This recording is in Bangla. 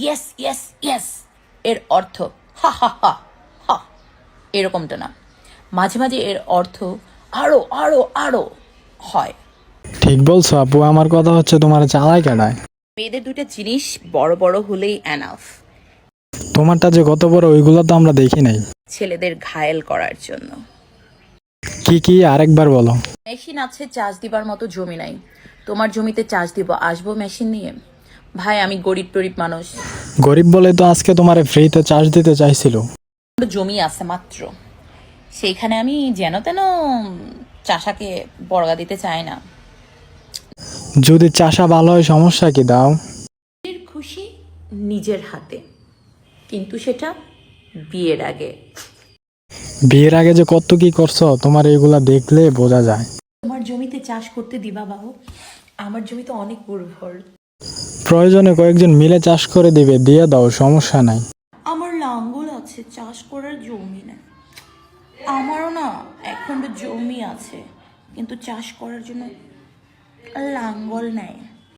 ইয়েস ইয়েস ইয়েস এর অর্থ হা হা হা হা, এরকমটা না। মাঝে মাঝে এর অর্থ আরো আরো আরো হয়। ঠিক বলছো আপু, আমার কথা হচ্ছে তোমার চালায় কেডায়? মেয়েদের দুইটা জিনিস বড় বড় হলেই এনাফ, তোমারটা যে কত বড় ওইগুলো তো আমরা দেখি নাই। ছেলেদের ঘায়েল করার জন্য। কি কি আরেকবার বলো। মেশিন আছে, চার্জ দিবার মতো জমি নাই। তোমার জমিতে চার্জ দিব, আসবো মেশিন নিয়ে? ভাই আমি গরিব টরিব মানুষ, গরিব বলে তো আজকে তোমারে ফ্রিতে চার্জ দিতে চাইছিল। জমি আছে মাত্র, সেইখানে আমি যেন তেন চাষাকে বর্গা দিতে চাই না। যদি চাষা ভালো হয় সমস্যা কি, দাও। নিজের খুশি নিজের হাতে, কিন্তু সেটা বিয়ের আগে। বিয়ের আগে যে কত কি করছো তোমার এইগুলা দেখলে বোঝা যায়। তোমার জমিতে চাষ করতে দিবা বাবু? আমার জমিতে অনেক উর্বর, প্রয়োজনে কয়েকজন মিলে চাষ করে দিবে, দিয়ে দাও, সমস্যা নাই। আমার লাঙ্গল আছে, চাষ করার জমি না। আমারও না এখন জমি আছে, কিন্তু চাষ করার জন্য লাঙ্গল নেই।